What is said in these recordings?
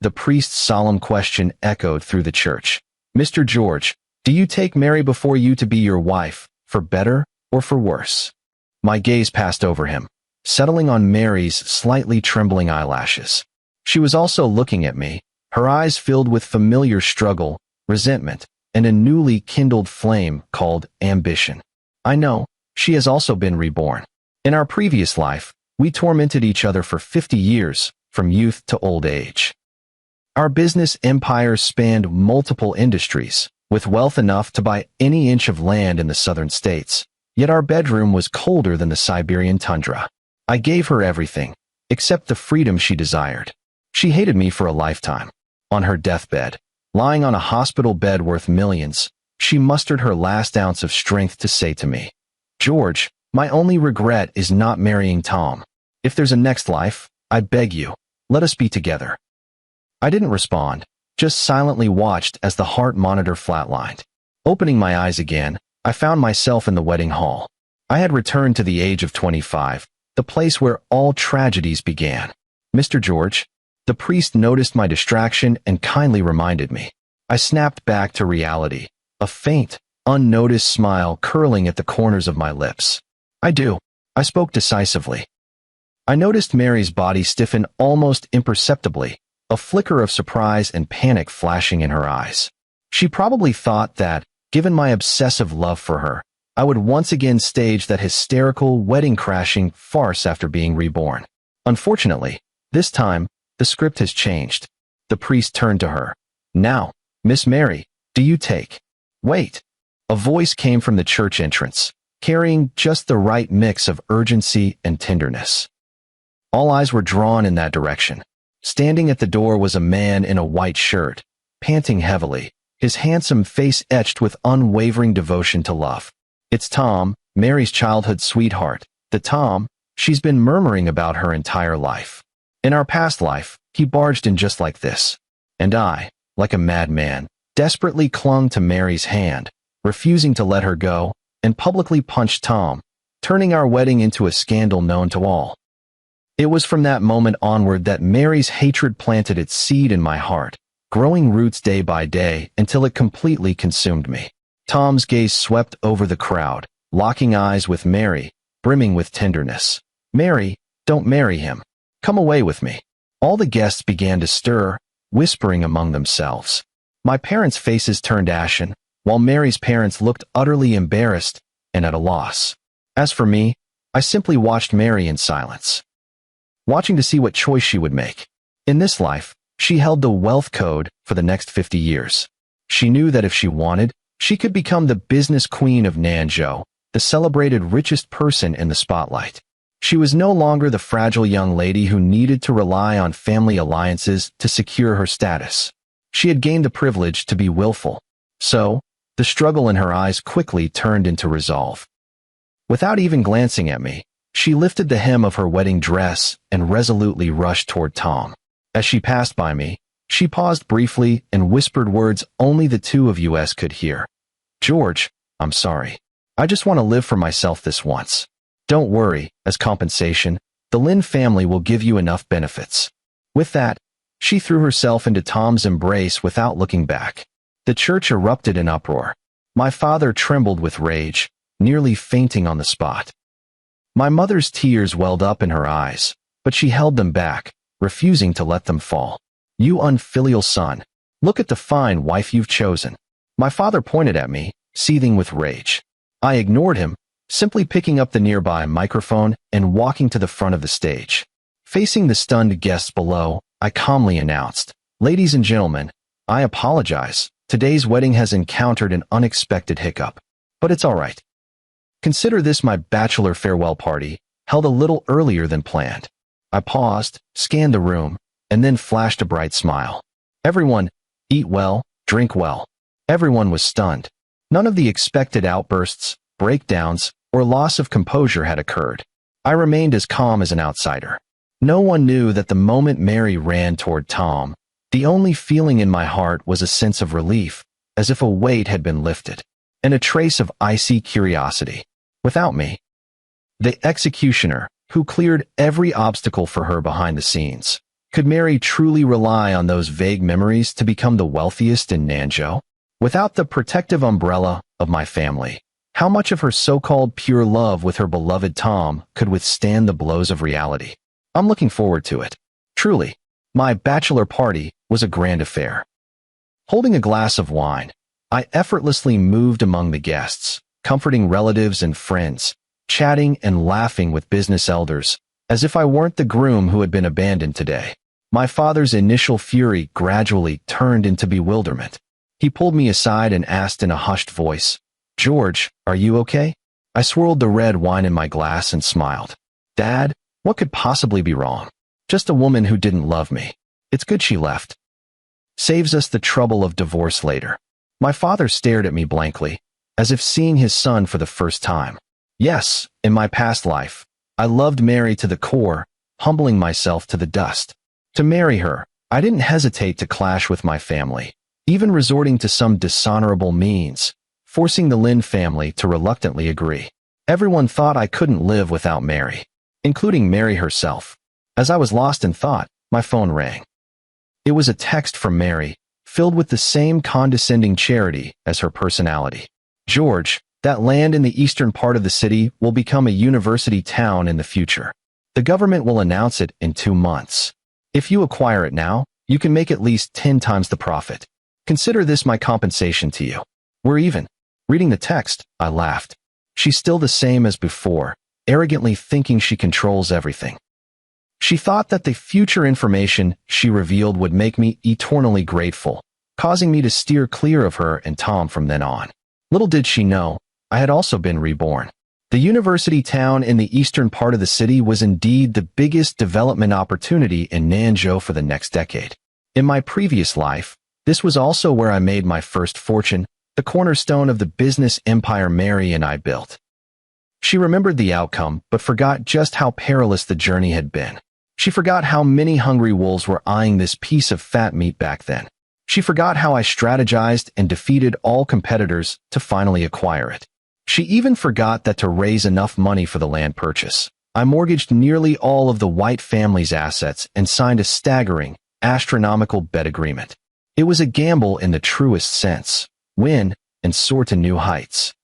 The priest's solemn question echoed through the church. "Mr. George, do you take Mary before you to be your wife, for better or for worse?" My gaze passed over him, settling on Mary's slightly trembling eyelashes. She was also looking at me, her eyes filled with familiar struggle, resentment, and a newly kindled flame called ambition. I know, she has also been reborn. In our previous life, we tormented each other for 50 years, from youth to old age. Our business empires spanned multiple industries, with wealth enough to buy any inch of land in the southern states, yet our bedroom was colder than the Siberian tundra. I gave her everything, except the freedom she desired. She hated me for a lifetime. On her deathbed, lying on a hospital bed worth millions, she mustered her last ounce of strength to say to me, "George, my only regret is not marrying Tom. If there's a next life, I beg you, let us be together." I didn't respond, just silently watched as the heart monitor flatlined. Opening my eyes again, I found myself in the wedding hall. I had returned to the age of 25, the place where all tragedies began. "Mr. George?" The priest noticed my distraction and kindly reminded me. I snapped back to reality, a faint, unnoticed smile curling at the corners of my lips. "I do." I spoke decisively. I noticed Mary's body stiffen almost imperceptibly, a flicker of surprise and panic flashing in her eyes. She probably thought that, given my obsessive love for her, I would once again stage that hysterical, wedding-crashing farce after being reborn. Unfortunately, this time, the script has changed. The priest turned to her. "Now, Miss Mary, do you take?" "Wait." A voice came from the church entrance, carrying just the right mix of urgency and tenderness. All eyes were drawn in that direction. Standing at the door was a man in a white shirt, panting heavily, his handsome face etched with unwavering devotion to love. It's Tom, Mary's childhood sweetheart, the Tom she's been murmuring about her entire life. In our past life, he barged in just like this. And I, like a madman, desperately clung to Mary's hand, refusing to let her go, and publicly punched Tom, turning our wedding into a scandal known to all. It was from that moment onward that Mary's hatred planted its seed in my heart, growing roots day by day until it completely consumed me. Tom's gaze swept over the crowd, locking eyes with Mary, brimming with tenderness. "Mary, don't marry him. Come away with me." All the guests began to stir, whispering among themselves. My parents' faces turned ashen, while Mary's parents looked utterly embarrassed and at a loss. As for me, I simply watched Mary in silence, watching to see what choice she would make. In this life, she held the wealth code for the next 50 years. She knew that if she wanted, she could become the business queen of Nanzhou, the celebrated richest person in the spotlight. She was no longer the fragile young lady who needed to rely on family alliances to secure her status. She had gained the privilege to be willful. So, the struggle in her eyes quickly turned into resolve. Without even glancing at me, she lifted the hem of her wedding dress and resolutely rushed toward Tom. As she passed by me, she paused briefly and whispered words only the two of us could hear. "George, I'm sorry. I just want to live for myself this once. Don't worry, as compensation, the Lin family will give you enough benefits." With that, she threw herself into Tom's embrace without looking back. The church erupted in uproar. My father trembled with rage, nearly fainting on the spot. My mother's tears welled up in her eyes, but she held them back, refusing to let them fall. "You unfilial son. Look at the fine wife you've chosen." My father pointed at me, seething with rage. I ignored him, simply picking up the nearby microphone and walking to the front of the stage. Facing the stunned guests below, I calmly announced, "Ladies and gentlemen, I apologize. Today's wedding has encountered an unexpected hiccup. But it's all right. Consider this my bachelor farewell party, held a little earlier than planned." I paused, scanned the room, and then flashed a bright smile. "Everyone, eat well, drink well." Everyone was stunned. None of the expected outbursts, breakdowns, or loss of composure had occurred. I remained as calm as an outsider. No one knew that the moment Mary ran toward Tom, the only feeling in my heart was a sense of relief, as if a weight had been lifted, and a trace of icy curiosity. Without me, the executioner, who cleared every obstacle for her behind the scenes, Could Mary truly rely on those vague memories to become the wealthiest in Nanzhou? Without the protective umbrella of my family, how much of her so-called pure love with her beloved Tom could withstand the blows of reality? I'm looking forward to it. Truly, my bachelor party was a grand affair. Holding a glass of wine, I effortlessly moved among the guests, comforting relatives and friends, chatting and laughing with business elders, as if I weren't the groom who had been abandoned today. My father's initial fury gradually turned into bewilderment. He pulled me aside and asked in a hushed voice, "George, are you okay?" I swirled the red wine in my glass and smiled. "Dad, what could possibly be wrong? Just a woman who didn't love me. It's good she left. Saves us the trouble of divorce later." My father stared at me blankly, as if seeing his son for the first time. Yes, in my past life, I loved Mary to the core, humbling myself to the dust. To marry her, I didn't hesitate to clash with my family, even resorting to some dishonorable means, forcing the Lin family to reluctantly agree. Everyone thought I couldn't live without Mary, including Mary herself. As I was lost in thought, my phone rang. It was a text from Mary, filled with the same condescending charity as her personality. "George, that land in the eastern part of the city will become a university town in the future. The government will announce it in 2 months. If you acquire it now, you can make at least 10 times the profit. Consider this my compensation to you. We're even." Reading the text, I laughed. She's still the same as before, arrogantly thinking she controls everything. She thought that the future information she revealed would make me eternally grateful, causing me to steer clear of her and Tom from then on. Little did she know, I had also been reborn. The university town in the eastern part of the city was indeed the biggest development opportunity in Nanzhou for the next decade. In my previous life, this was also where I made my first fortune, the cornerstone of the business empire Mary and I built. She remembered the outcome, but forgot just how perilous the journey had been. She forgot how many hungry wolves were eyeing this piece of fat meat back then. She forgot how I strategized and defeated all competitors to finally acquire it. She even forgot that to raise enough money for the land purchase, I mortgaged nearly all of the White family's assets and signed a staggering, astronomical bet agreement. It was a gamble in the truest sense. Win and soar to new heights.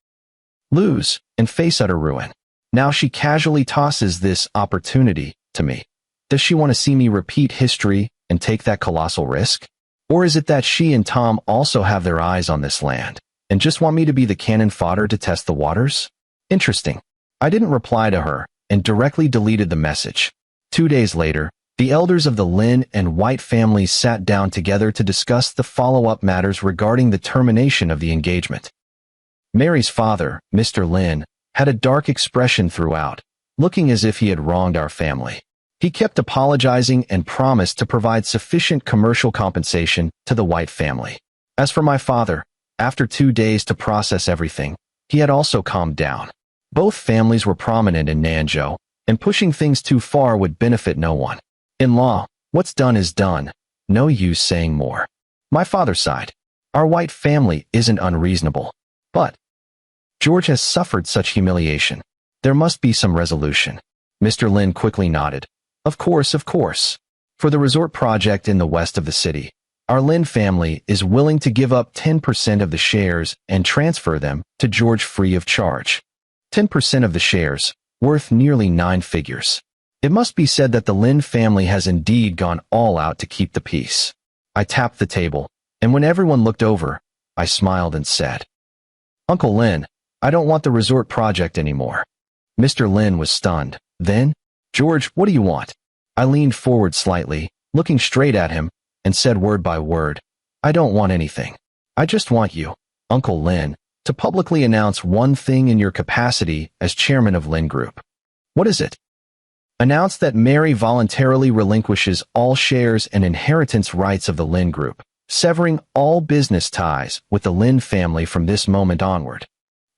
Lose and face utter ruin. Now she casually tosses this opportunity to me. Does she want to see me repeat history and take that colossal risk? Or is it that she and Tom also have their eyes on this land and just want me to be the cannon fodder to test the waters? Interesting. I didn't reply to her and directly deleted the message. 2 days later, the elders of the Lin and White families sat down together to discuss the follow-up matters regarding the termination of the engagement. Mary's father, Mr. Lin, had a dark expression throughout, looking as if he had wronged our family. He kept apologizing and promised to provide sufficient commercial compensation to the White family. As for my father, after 2 days to process everything, he had also calmed down. Both families were prominent in Nanzhou, and pushing things too far would benefit no one. In law, what's done is done. No use saying more. My father sighed. Our White family isn't unreasonable. But George has suffered such humiliation. There must be some resolution. Mr. Lin quickly nodded. Of course, of course. For the resort project in the west of the city, our Lin family is willing to give up 10% of the shares and transfer them to George free of charge. 10% of the shares, worth nearly 9 figures. It must be said that the Lin family has indeed gone all out to keep the peace. I tapped the table, and when everyone looked over, I smiled and said, "Uncle Lin, I don't want the resort project anymore." Mr. Lin was stunned. Then, "George, what do you want?" I leaned forward slightly, looking straight at him, and said word by word, "I don't want anything. I just want you, Uncle Lin, to publicly announce one thing in your capacity as chairman of Lin Group." "What is it?" "Announce that Mary voluntarily relinquishes all shares and inheritance rights of the Lin Group, severing all business ties with the Lin family from this moment onward."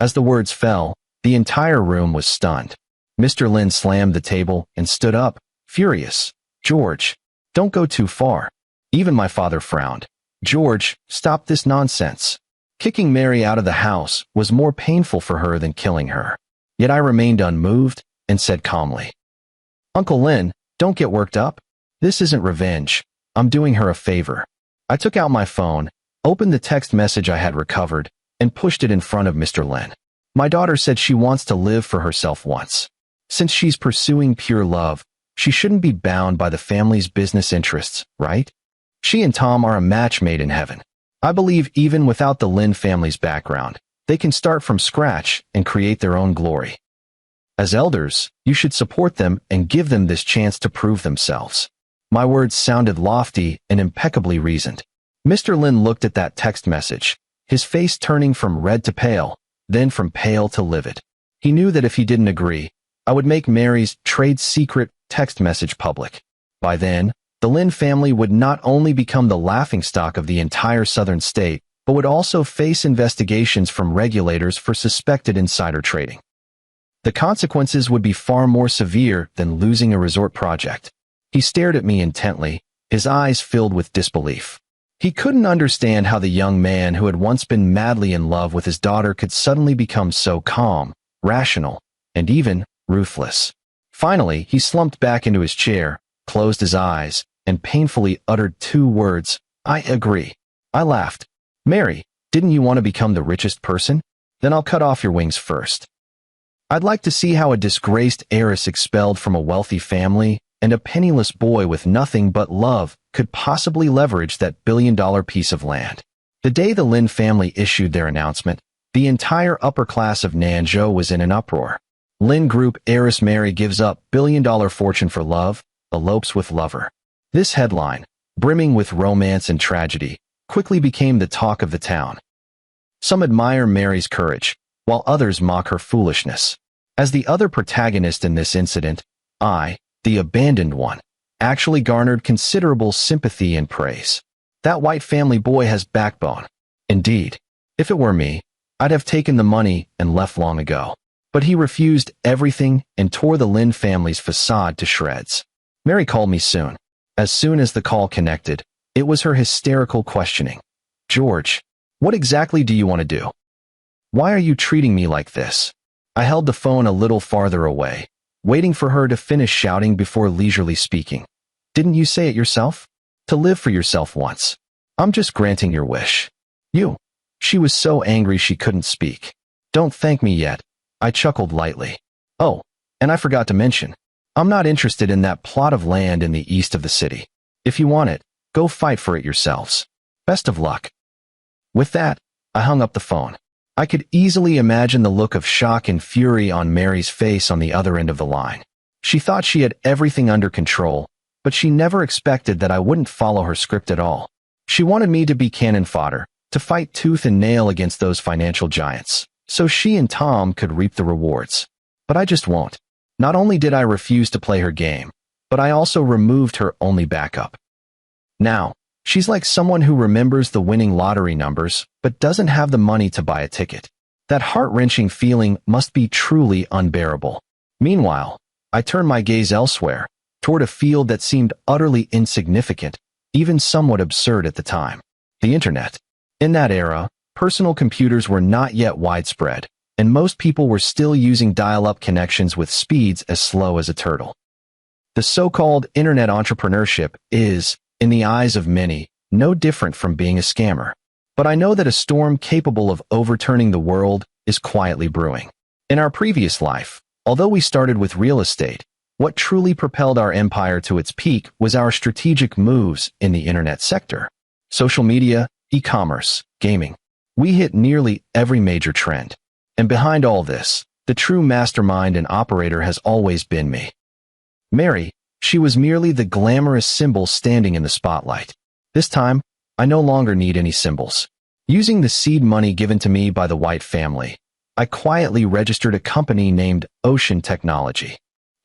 As the words fell, the entire room was stunned. Mr. Lin slammed the table and stood up, furious. "George, don't go too far." Even my father frowned. "George, stop this nonsense." Kicking Mary out of the house was more painful for her than killing her. Yet I remained unmoved and said calmly, "Uncle Lin, don't get worked up. This isn't revenge. I'm doing her a favor. I took out my phone, opened the text message I had recovered, and pushed it in front of Mr. Lin. My daughter said she wants to live for herself once. Since she's pursuing pure love, she shouldn't be bound by the family's business interests, right? She and Tom are a match made in heaven. I believe even without the Lin family's background, they can start from scratch and create their own glory. As elders, you should support them and give them this chance to prove themselves. My words sounded lofty and impeccably reasoned. Mr. Lin looked at that text message, his face turning from red to pale, then from pale to livid. He knew that if he didn't agree, I would make Mary's trade secret text message public. By then, the Lin family would not only become the laughingstock of the entire southern state, but would also face investigations from regulators for suspected insider trading. The consequences would be far more severe than losing a resort project. He stared at me intently, his eyes filled with disbelief. He couldn't understand how the young man who had once been madly in love with his daughter could suddenly become so calm, rational, and even ruthless. Finally, he slumped back into his chair, closed his eyes, and painfully uttered 2 words, "I agree." I laughed. "Mary, didn't you want to become the richest person? Then I'll cut off your wings first. I'd like to see how a disgraced heiress expelled from a wealthy family and a penniless boy with nothing but love could possibly leverage that billion-dollar piece of land." The day the Lin family issued their announcement, the entire upper class of Nanzhou was in an uproar. Lin Group heiress Mary gives up billion-dollar fortune for love, elopes with lover. This headline, brimming with romance and tragedy, quickly became the talk of the town. Some admire Mary's courage, while others mock her foolishness. As the other protagonist in this incident, I, the abandoned one, actually garnered considerable sympathy and praise. That white family boy has backbone. Indeed, if it were me, I'd have taken the money and left long ago. But he refused everything and tore the Lin family's facade to shreds. Mary called me soon. As soon as the call connected, it was her hysterical questioning. "George, what exactly do you want to do? Why are you treating me like this?" I held the phone a little farther away, waiting for her to finish shouting before leisurely speaking. "Didn't you say it yourself? To live for yourself once. I'm just granting your wish." "You." She was so angry she couldn't speak. "Don't thank me yet." I chuckled lightly. "Oh, and I forgot to mention, I'm not interested in that plot of land in the east of the city. If you want it, go fight for it yourselves. Best of luck." With that, I hung up the phone. I could easily imagine the look of shock and fury on Mary's face on the other end of the line. She thought she had everything under control, but she never expected that I wouldn't follow her script at all. She wanted me to be cannon fodder, to fight tooth and nail against those financial giants, so she and Tom could reap the rewards. But I just won't. Not only did I refuse to play her game, but I also removed her only backup. Now, she's like someone who remembers the winning lottery numbers, but doesn't have the money to buy a ticket. That heart-wrenching feeling must be truly unbearable. Meanwhile, I turned my gaze elsewhere, toward a field that seemed utterly insignificant, even somewhat absurd at the time. The internet. In that era, personal computers were not yet widespread, and most people were still using dial-up connections with speeds as slow as a turtle. The so-called internet entrepreneurship is, in the eyes of many, no different from being a scammer. But I know that a storm capable of overturning the world is quietly brewing. In our previous life, although we started with real estate, what truly propelled our empire to its peak was our strategic moves in the internet sector. Social media, e-commerce, gaming. We hit nearly every major trend. And behind all this, the true mastermind and operator has always been me. Mary, she was merely the glamorous symbol standing in the spotlight. This time, I no longer need any symbols. Using the seed money given to me by the White family, I quietly registered a company named Ocean Technology.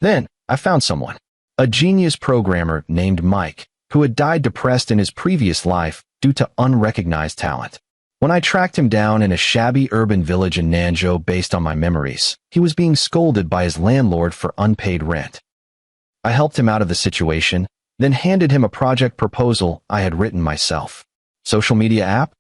Then, I found someone, a genius programmer named Mike, who had died depressed in his previous life due to unrecognized talent. When I tracked him down in a shabby urban village in Nanzhou based on my memories, he was being scolded by his landlord for unpaid rent. I helped him out of the situation, then handed him a project proposal I had written myself. Social media app?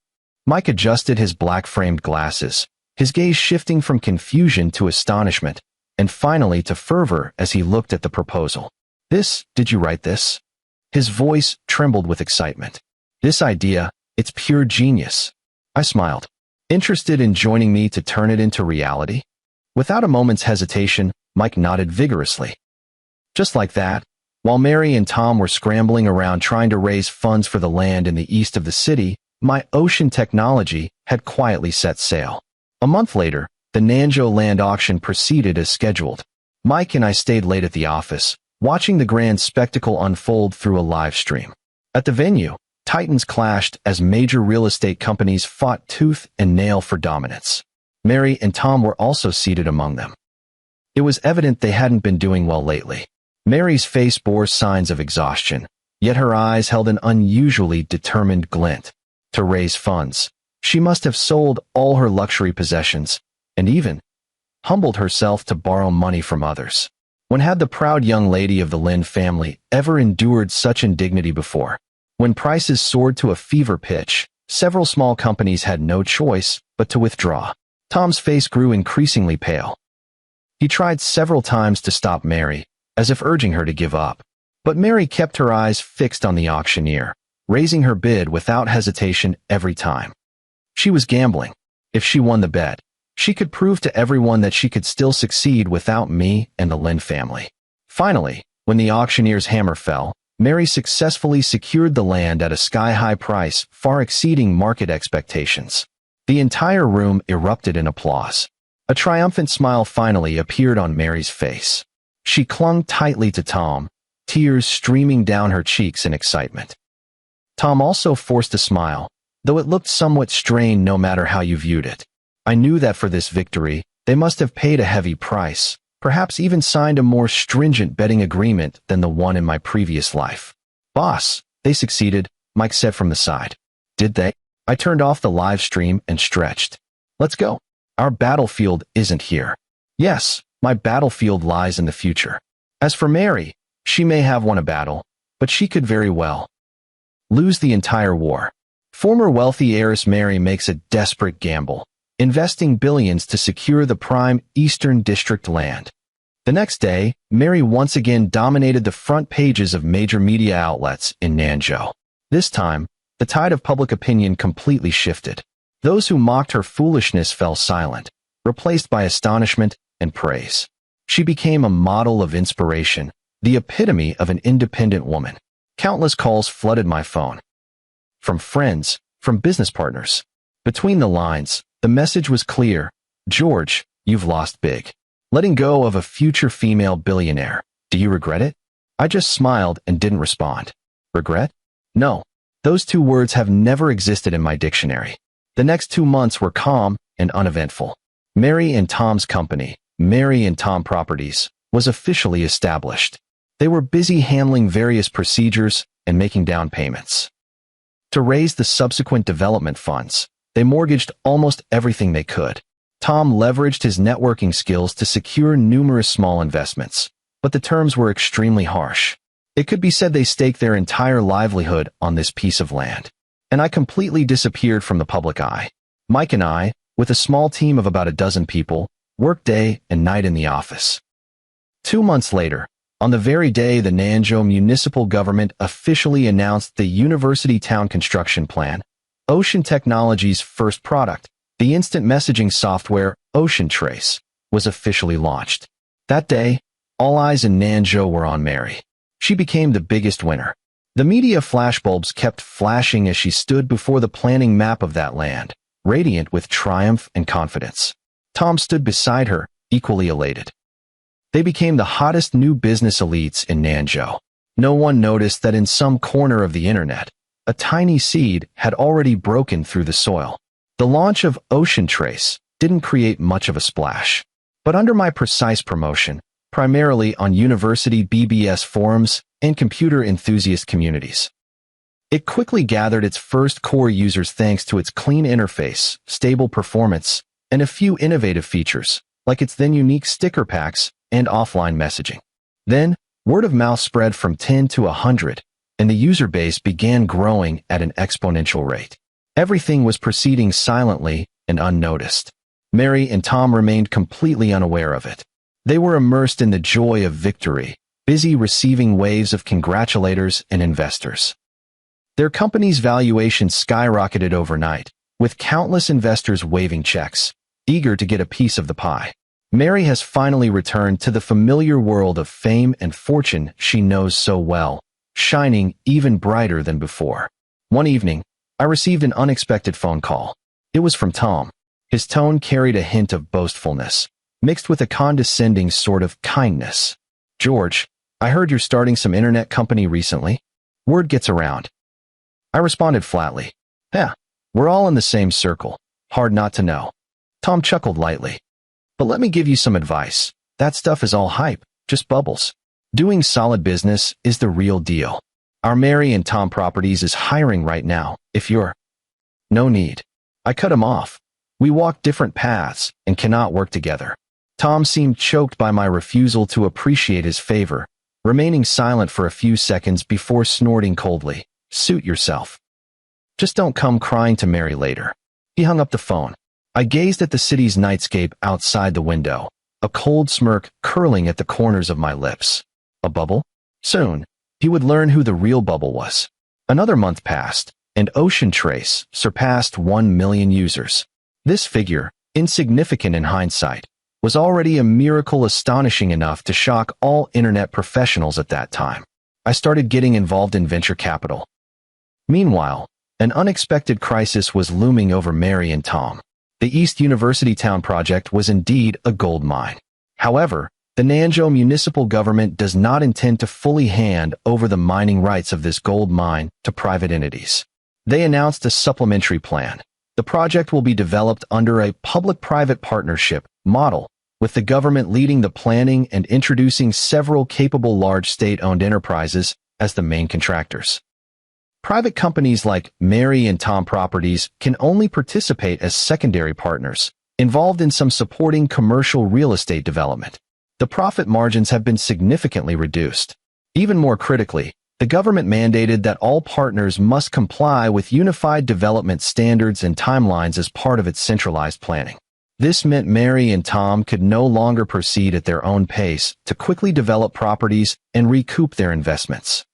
Mike adjusted his black-framed glasses, his gaze shifting from confusion to astonishment, and finally to fervor as he looked at the proposal. "Did you write this?" His voice trembled with excitement. "This idea, it's pure genius." I smiled. "Interested in joining me to turn it into reality?" Without a moment's hesitation, Mike nodded vigorously. Just like that, while Mary and Tom were scrambling around trying to raise funds for the land in the east of the city, my ocean technology had quietly set sail. A month later, the Nanjo land auction proceeded as scheduled. Mike and I stayed late at the office, watching the grand spectacle unfold through a live stream. At the venue, titans clashed as major real estate companies fought tooth and nail for dominance. Mary and Tom were also seated among them. It was evident they hadn't been doing well lately. Mary's face bore signs of exhaustion, yet her eyes held an unusually determined glint. To raise funds, she must have sold all her luxury possessions, and even humbled herself to borrow money from others. When had the proud young lady of the Lin family ever endured such indignity before? When prices soared to a fever pitch, several small companies had no choice but to withdraw. Tom's face grew increasingly pale. He tried several times to stop Mary, as if urging her to give up. But Mary kept her eyes fixed on the auctioneer, raising her bid without hesitation every time. She was gambling. If she won the bet, she could prove to everyone that she could still succeed without me and the Lin family. Finally, when the auctioneer's hammer fell, Mary successfully secured the land at a sky-high price far exceeding market expectations. The entire room erupted in applause. A triumphant smile finally appeared on Mary's face. She clung tightly to Tom, tears streaming down her cheeks in excitement. Tom also forced a smile, though it looked somewhat strained no matter how you viewed it. I knew that for this victory, they must have paid a heavy price, perhaps even signed a more stringent betting agreement than the one in my previous life. "Boss, they succeeded," Mike said from the side. "Did they?" I turned off the live stream and stretched. "Let's go. Our battlefield isn't here." "Yes, my battlefield lies in the future." As for Mary, she may have won a battle, but she could very well lose the entire war. Former wealthy heiress Mary makes a desperate gamble, investing billions to secure the prime Eastern District land. The next day, Mary once again dominated the front pages of major media outlets in Nanjo. This time, the tide of public opinion completely shifted. Those who mocked her foolishness fell silent, replaced by astonishment and praise. She became a model of inspiration, the epitome of an independent woman. Countless calls flooded my phone. From friends, from business partners. Between the lines, the message was clear. "George, you've lost big. Letting go of a future female billionaire. Do you regret it?" I just smiled and didn't respond. Regret? No. Those two words have never existed in my dictionary. The next 2 months were calm and uneventful. Mary and Tom's company, Mary and Tom Properties, was officially established. They were busy handling various procedures and making down payments. To raise the subsequent development funds, they mortgaged almost everything they could. Tom leveraged his networking skills to secure numerous small investments, but the terms were extremely harsh. It could be said they staked their entire livelihood on this piece of land. And I completely disappeared from the public eye. Mike and I, with a small team of about a dozen people, worked day and night in the office. 2 months later, on the very day the Nanjo municipal government officially announced the University Town construction plan, Ocean Technology's first product, the instant messaging software Ocean Trace, was officially launched. That day, all eyes in Nanjo were on Mary. She became the biggest winner. The media flashbulbs kept flashing as she stood before the planning map of that land, radiant with triumph and confidence. Tom stood beside her, equally elated. They became the hottest new business elites in Nanjo. No one noticed that in some corner of the internet, a tiny seed had already broken through the soil. The launch of Ocean Trace didn't create much of a splash. But under my precise promotion, primarily on university BBS forums and computer enthusiast communities, it quickly gathered its first core users thanks to its clean interface, stable performance, and a few innovative features, like its then unique sticker packs and offline messaging. Then, word of mouth spread from 10 to 100, and the user base began growing at an exponential rate. Everything was proceeding silently and unnoticed. Mary and Tom remained completely unaware of it. They were immersed in the joy of victory, busy receiving waves of congratulators and investors. Their company's valuation skyrocketed overnight, with countless investors waving checks, eager to get a piece of the pie. Mary has finally returned to the familiar world of fame and fortune she knows so well, shining even brighter than before. One evening, I received an unexpected phone call. It was from Tom. His tone carried a hint of boastfulness, mixed with a condescending sort of kindness. "George, I heard you're starting some internet company recently. Word gets around." I responded flatly, "Yeah, we're all in the same circle. Hard not to know." Tom chuckled lightly. "But let me give you some advice. That stuff is all hype, just bubbles. Doing solid business is the real deal. Our Mary and Tom Properties is hiring right now, if you're—" "No need." I cut him off. "We walk different paths and cannot work together." Tom seemed choked by my refusal to appreciate his favor, remaining silent for a few seconds before snorting coldly, "Suit yourself. Just don't come crying to Mary later." He hung up the phone. I gazed at the city's nightscape outside the window, a cold smirk curling at the corners of my lips. A bubble? Soon, he would learn who the real bubble was. Another month passed, and Ocean Trace surpassed 1 million users. This figure, insignificant in hindsight, was already a miracle astonishing enough to shock all internet professionals at that time. I started getting involved in venture capital. Meanwhile, an unexpected crisis was looming over Mary and Tom. The East University Town project was indeed a gold mine. However, the Nanzhou municipal government does not intend to fully hand over the mining rights of this gold mine to private entities. They announced a supplementary plan. The project will be developed under a public-private partnership model, with the government leading the planning and introducing several capable large state-owned enterprises as the main contractors. Private companies like Mary and Tom Properties can only participate as secondary partners, involved in some supporting commercial real estate development. The profit margins have been significantly reduced. Even more critically, the government mandated that all partners must comply with unified development standards and timelines as part of its centralized planning. This meant Mary and Tom could no longer proceed at their own pace to quickly develop properties and recoup their investments.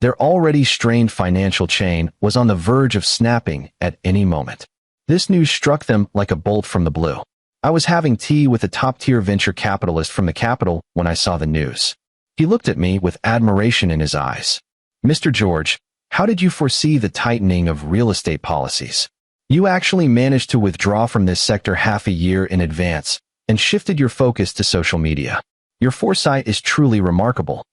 Their already strained financial chain was on the verge of snapping at any moment. This news struck them like a bolt from the blue. I was having tea with a top-tier venture capitalist from the capital when I saw the news. He looked at me with admiration in his eyes. "Mr. George, how did you foresee the tightening of real estate policies? You actually managed to withdraw from this sector half a year in advance and shifted your focus to social media. Your foresight is truly remarkable."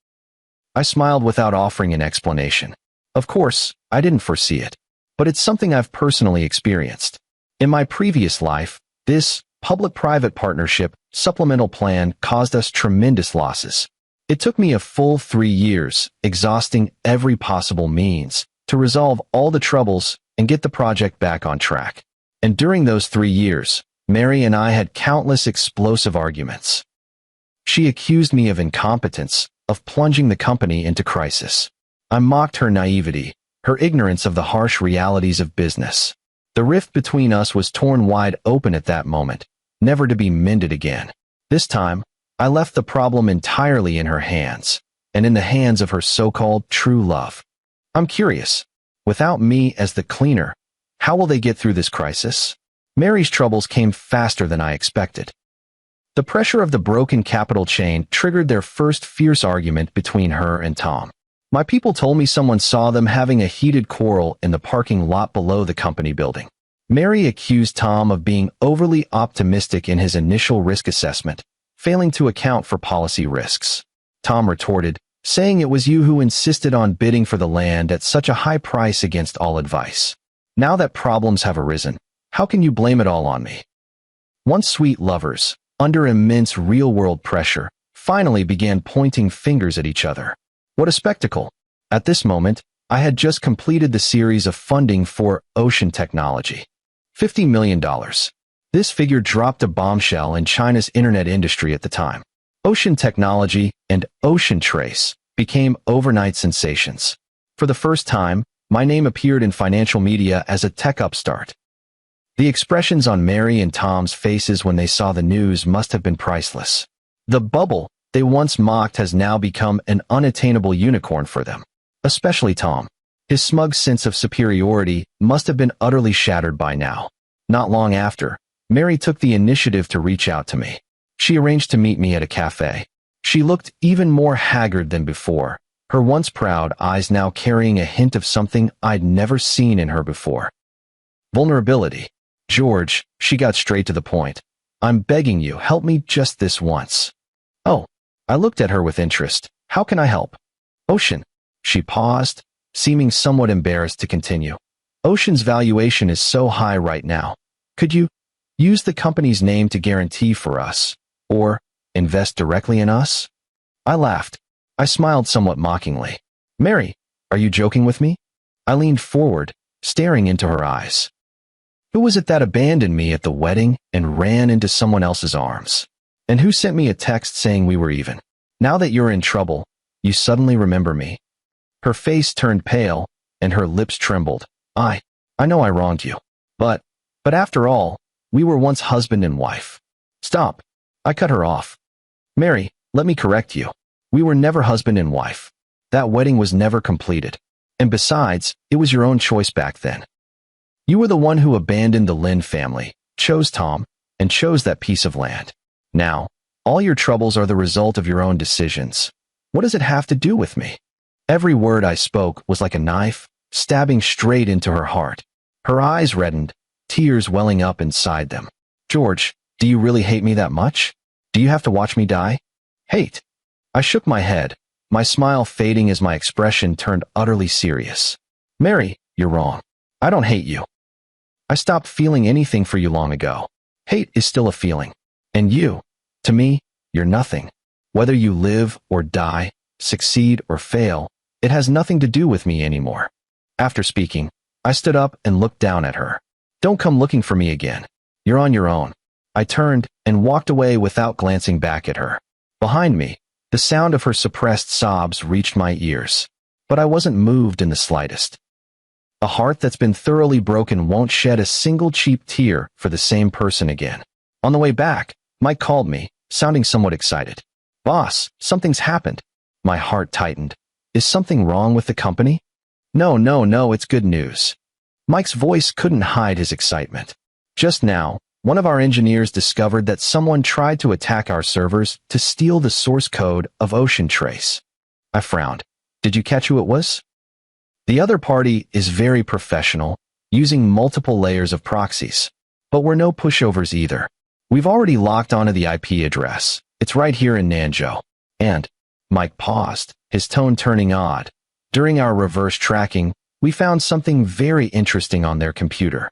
I smiled without offering an explanation. Of course, I didn't foresee it, but it's something I've personally experienced. In my previous life, this public-private partnership supplemental plan caused us tremendous losses. It took me a full 3 years, exhausting every possible means, to resolve all the troubles and get the project back on track. And during those 3 years, Mary and I had countless explosive arguments. She accused me of incompetence, of plunging the company into crisis. I mocked her naivety, her ignorance of the harsh realities of business. The rift between us was torn wide open at that moment, never to be mended again. This time, I left the problem entirely in her hands, and in the hands of her so-called true love. I'm curious, without me as the cleaner, how will they get through this crisis? Mary's troubles came faster than I expected. The pressure of the broken capital chain triggered their first fierce argument between her and Tom. My people told me someone saw them having a heated quarrel in the parking lot below the company building. Mary accused Tom of being overly optimistic in his initial risk assessment, failing to account for policy risks. Tom retorted, saying it was you who insisted on bidding for the land at such a high price against all advice. Now that problems have arisen, how can you blame it all on me? Once sweet lovers, under immense real-world pressure, finally began pointing fingers at each other. What a spectacle! At this moment, I had just completed the series of funding for Ocean Technology. $50 million. This figure dropped a bombshell in China's internet industry at the time. Ocean Technology and Ocean Trace became overnight sensations. For the first time, my name appeared in financial media as a tech upstart. The expressions on Mary and Tom's faces when they saw the news must have been priceless. The bubble, they once mocked has now become an unattainable unicorn for them. Especially Tom. His smug sense of superiority must have been utterly shattered by now. Not long after, Mary took the initiative to reach out to me. She arranged to meet me at a cafe. She looked even more haggard than before, her once proud eyes now carrying a hint of something I'd never seen in her before. Vulnerability. George, she got straight to the point. I'm begging you, help me just this once. Oh. I looked at her with interest. How can I help? Ocean. She paused, seeming somewhat embarrassed to continue. Ocean's valuation is so high right now. Could you use the company's name to guarantee for us, or invest directly in us? I laughed. I smiled somewhat mockingly. Mary, are you joking with me? I leaned forward, staring into her eyes. Who was it that abandoned me at the wedding and ran into someone else's arms? And who sent me a text saying we were even? Now that you're in trouble, you suddenly remember me. Her face turned pale, and her lips trembled. I know I wronged you. But after all, we were once husband and wife. Stop. I cut her off. Mary, let me correct you. We were never husband and wife. That wedding was never completed. And besides, it was your own choice back then. You were the one who abandoned the Lynn family, chose Tom, and chose that piece of land. Now, all your troubles are the result of your own decisions. What does it have to do with me? Every word I spoke was like a knife, stabbing straight into her heart. Her eyes reddened, tears welling up inside them. George, do you really hate me that much? Do you have to watch me die? Hate. I shook my head, my smile fading as my expression turned utterly serious. Mary, you're wrong. I don't hate you. I stopped feeling anything for you long ago. Hate is still a feeling. And you, to me, you're nothing. Whether you live or die, succeed or fail, it has nothing to do with me anymore. After speaking, I stood up and looked down at her. Don't come looking for me again. You're on your own. I turned and walked away without glancing back at her. Behind me, the sound of her suppressed sobs reached my ears, but I wasn't moved in the slightest. A heart that's been thoroughly broken won't shed a single cheap tear for the same person again. On the way back, Mike called me, sounding somewhat excited. Boss, something's happened. My heart tightened. Is something wrong with the company? No, it's good news. Mike's voice couldn't hide his excitement. Just now, one of our engineers discovered that someone tried to attack our servers to steal the source code of Ocean Trace. I frowned. Did you catch who it was? The other party is very professional, using multiple layers of proxies. But we're no pushovers either. We've already locked onto the IP address. It's right here in Nanzhou. And, Mike paused, his tone turning odd. During our reverse tracking, we found something very interesting on their computer.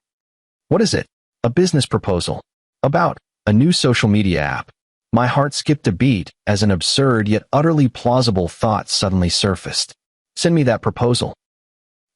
What is it? A business proposal. About a new social media app. My heart skipped a beat as an absurd yet utterly plausible thought suddenly surfaced. Send me that proposal.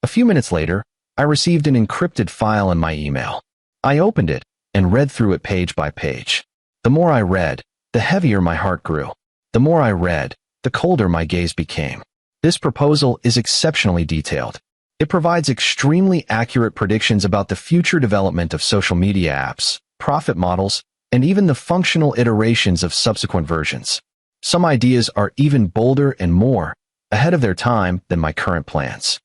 A few minutes later, I received an encrypted file in my email. I opened it and read through it page by page. The more I read, the heavier my heart grew. The more I read, the colder my gaze became. This proposal is exceptionally detailed. It provides extremely accurate predictions about the future development of social media apps, profit models, and even the functional iterations of subsequent versions. Some ideas are even bolder and more ahead of their time than my current plans.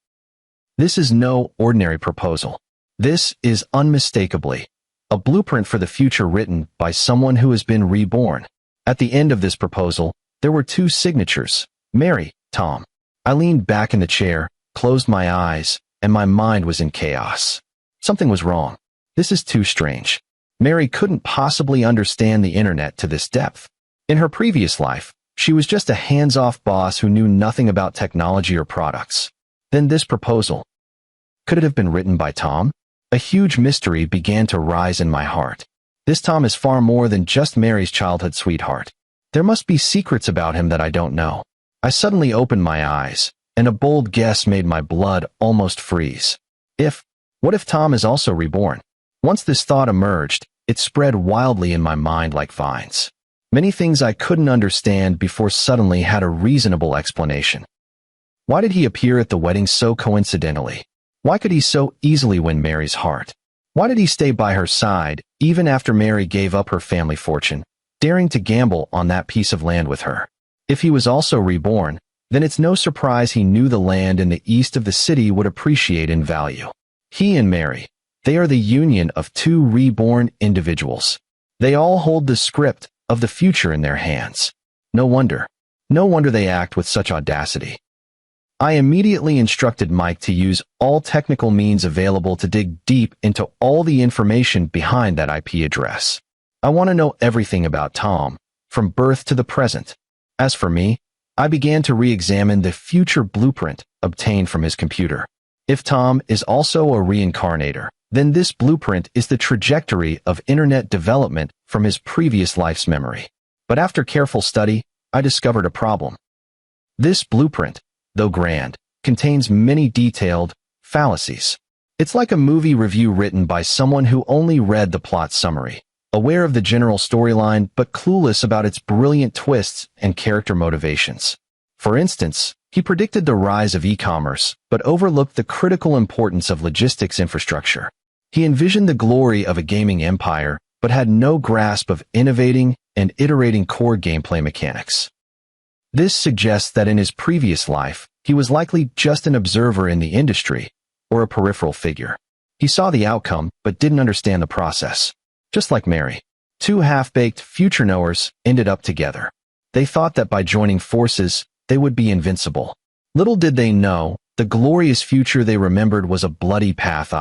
This is no ordinary proposal. This is unmistakably a blueprint for the future written by someone who has been reborn. At the end of this proposal, there were two signatures, Mary, Tom. I leaned back in the chair, closed my eyes, and my mind was in chaos. Something was wrong. This is too strange. Mary couldn't possibly understand the internet to this depth. In her previous life, she was just a hands-off boss who knew nothing about technology or products. Then this proposal. Could it have been written by Tom? A huge mystery began to rise in my heart. This Tom is far more than just Mary's childhood sweetheart. There must be secrets about him that I don't know. I suddenly opened my eyes, and a bold guess made my blood almost freeze. What if Tom is also reborn? Once this thought emerged, it spread wildly in my mind like vines. Many things I couldn't understand before suddenly had a reasonable explanation. Why did he appear at the wedding so coincidentally? Why could he so easily win Mary's heart? Why did he stay by her side, even after Mary gave up her family fortune, daring to gamble on that piece of land with her? If he was also reborn, then it's no surprise he knew the land in the east of the city would appreciate in value. He and Mary, they are the union of two reborn individuals. They all hold the script of the future in their hands. No wonder they act with such audacity. I immediately instructed Mike to use all technical means available to dig deep into all the information behind that IP address. I want to know everything about Tom, from birth to the present. As for me, I began to re-examine the future blueprint obtained from his computer. If Tom is also a reincarnator, then this blueprint is the trajectory of internet development from his previous life's memory. But after careful study, I discovered a problem. This blueprint, though grand, contains many detailed fallacies. It's like a movie review written by someone who only read the plot summary, aware of the general storyline but clueless about its brilliant twists and character motivations. For instance, he predicted the rise of e-commerce, but overlooked the critical importance of logistics infrastructure. He envisioned the glory of a gaming empire, but had no grasp of innovating and iterating core gameplay mechanics. This suggests that in his previous life, he was likely just an observer in the industry, or a peripheral figure. He saw the outcome, but didn't understand the process. Just like Mary, two half-baked future knowers ended up together. They thought that by joining forces, they would be invincible. Little did they know, the glorious future they remembered was a bloody path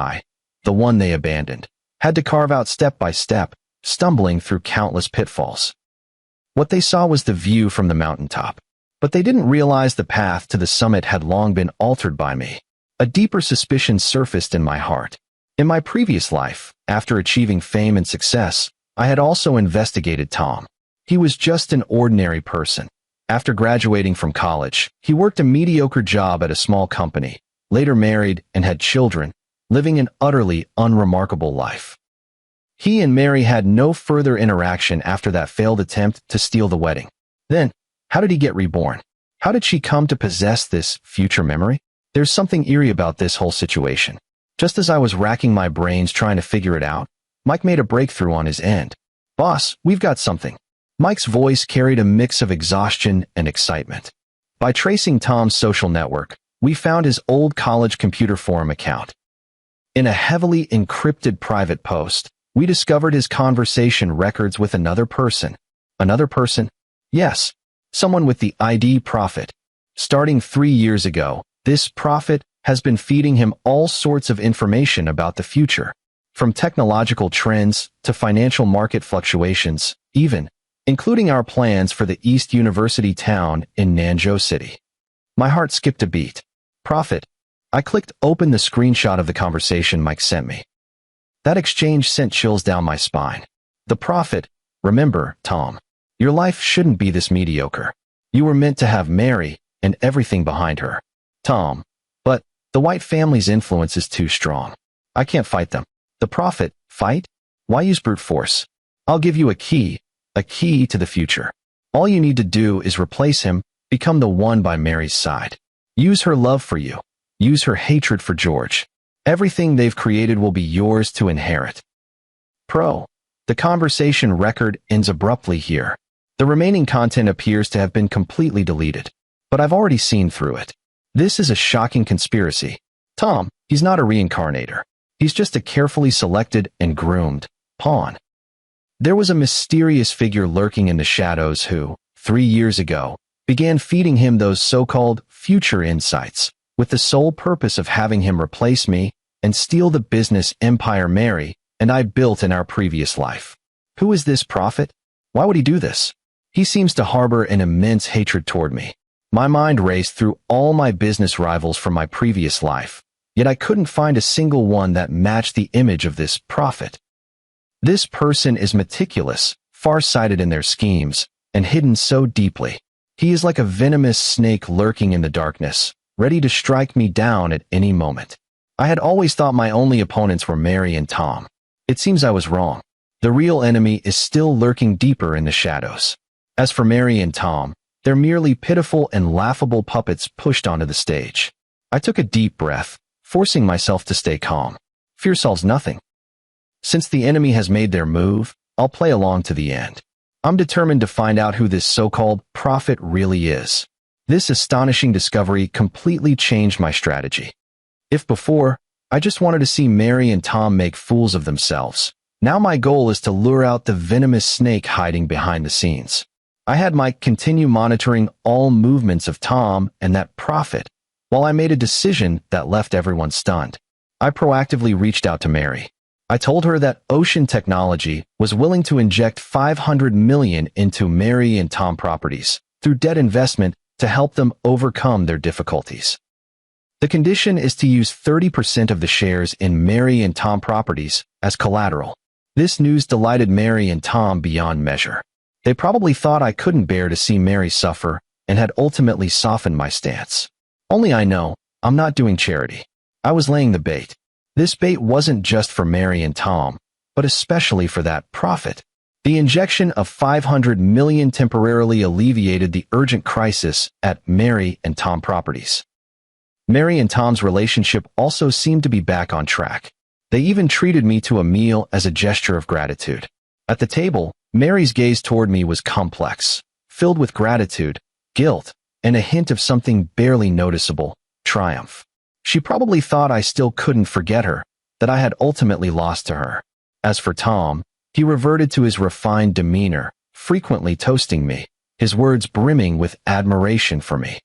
the one they abandoned, had to carve out step by step, stumbling through countless pitfalls. What they saw was the view from the mountaintop, but they didn't realize the path to the summit had long been altered by me. A deeper suspicion surfaced in my heart. In my previous life, after achieving fame and success, I had also investigated Tom. He was just an ordinary person. After graduating from college, he worked a mediocre job at a small company, later married and had children, living an utterly unremarkable life. He and Mary had no further interaction after that failed attempt to steal the wedding. Then, how did he get reborn? How did she come to possess this future memory? There's something eerie about this whole situation. Just as I was racking my brains trying to figure it out, Mike made a breakthrough on his end. "Boss, we've got something." Mike's voice carried a mix of exhaustion and excitement. By tracing Tom's social network, we found his old college computer forum account. In a heavily encrypted private post, we discovered his conversation records with another person. Another person? Yes, someone with the ID Prophet. Starting 3 years ago, this Prophet has been feeding him all sorts of information about the future, from technological trends to financial market fluctuations, even, including our plans for the East University town in Nanzhou City. My heart skipped a beat. Prophet. I clicked open the screenshot of the conversation Mike sent me. That exchange sent chills down my spine. The Prophet. Remember, Tom, your life shouldn't be this mediocre. You were meant to have Mary and everything behind her. Tom. But the White family's influence is too strong. I can't fight them. The Prophet. Fight? Why use brute force? I'll give you a key to the future. All you need to do is replace him, become the one by Mary's side. Use her love for you. Use her hatred for George. Everything they've created will be yours to inherit. Pro. The conversation record ends abruptly here. The remaining content appears to have been completely deleted, but I've already seen through it. This is a shocking conspiracy. Tom, he's not a reincarnator. He's just a carefully selected and groomed pawn. There was a mysterious figure lurking in the shadows who, 3 years ago, began feeding him those so-called future insights, with the sole purpose of having him replace me and steal the business empire Mary and I built in our previous life. Who is this Prophet? Why would he do this? He seems to harbor an immense hatred toward me. My mind raced through all my business rivals from my previous life, yet I couldn't find a single one that matched the image of this Prophet. This person is meticulous, far-sighted in their schemes, and hidden so deeply. He is like a venomous snake lurking in the darkness, ready to strike me down at any moment. I had always thought my only opponents were Mary and Tom. It seems I was wrong. The real enemy is still lurking deeper in the shadows. As for Mary and Tom, they're merely pitiful and laughable puppets pushed onto the stage. I took a deep breath, forcing myself to stay calm. Fear solves nothing. Since the enemy has made their move, I'll play along to the end. I'm determined to find out who this so-called prophet really is. This astonishing discovery completely changed my strategy. If before, I just wanted to see Mary and Tom make fools of themselves, now my goal is to lure out the venomous snake hiding behind the scenes. I had Mike continue monitoring all movements of Tom and that prophet, while I made a decision that left everyone stunned. I proactively reached out to Mary. I told her that Ocean Technology was willing to inject $500 million into Mary and Tom properties through debt investment to help them overcome their difficulties. The condition is to use 30% of the shares in Mary and Tom properties as collateral. This news delighted Mary and Tom beyond measure. They probably thought I couldn't bear to see Mary suffer and had ultimately softened my stance. Only I know, I'm not doing charity. I was laying the bait. This bait wasn't just for Mary and Tom, but especially for that prophet. The injection of $500 million temporarily alleviated the urgent crisis at Mary and Tom properties. Mary and Tom's relationship also seemed to be back on track. They even treated me to a meal as a gesture of gratitude. At the table, Mary's gaze toward me was complex, filled with gratitude, guilt, and a hint of something barely noticeable, triumph. She probably thought I still couldn't forget her, that I had ultimately lost to her. As for Tom, he reverted to his refined demeanor, frequently toasting me, his words brimming with admiration for me.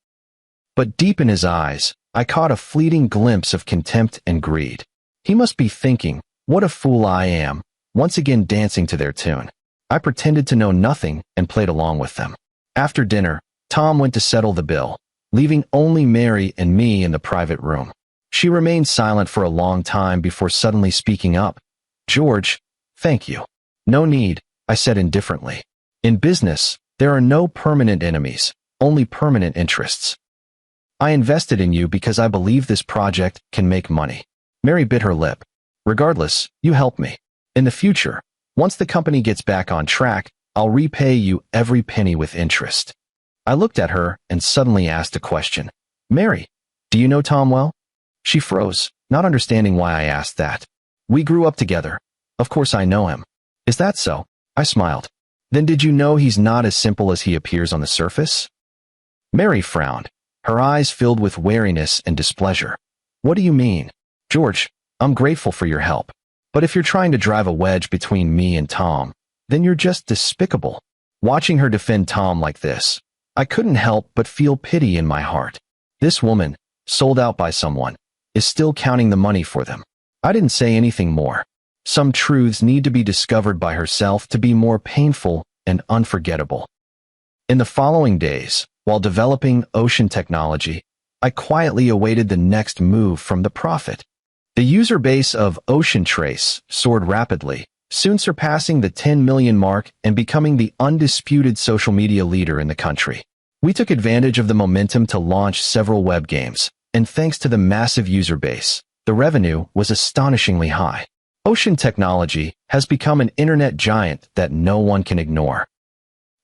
But deep in his eyes, I caught a fleeting glimpse of contempt and greed. He must be thinking, what a fool I am, once again dancing to their tune. I pretended to know nothing and played along with them. After dinner, Tom went to settle the bill, leaving only Mary and me in the private room. She remained silent for a long time before suddenly speaking up. "George, thank you." "No need," I said indifferently. "In business, there are no permanent enemies, only permanent interests. I invested in you because I believe this project can make money." Mary bit her lip. "Regardless, you helped me. In the future, once the company gets back on track, I'll repay you every penny with interest." I looked at her and suddenly asked a question. "Mary, do you know Tom well?" She froze, not understanding why I asked that. "We grew up together. Of course I know him." "Is that so?" I smiled. "Then did you know he's not as simple as he appears on the surface?" Mary frowned, her eyes filled with wariness and displeasure. "What do you mean?" "George, I'm grateful for your help. But if you're trying to drive a wedge between me and Tom, then you're just despicable." Watching her defend Tom like this, I couldn't help but feel pity in my heart. This woman, sold out by someone, is still counting the money for them. I didn't say anything more. Some truths need to be discovered by herself to be more painful and unforgettable. In the following days, while developing Ocean Technology, I quietly awaited the next move from the prophet. The user base of Ocean Trace soared rapidly, soon surpassing the 10 million mark and becoming the undisputed social media leader in the country. We took advantage of the momentum to launch several web games, and thanks to the massive user base, the revenue was astonishingly high. Ocean Technology has become an internet giant that no one can ignore.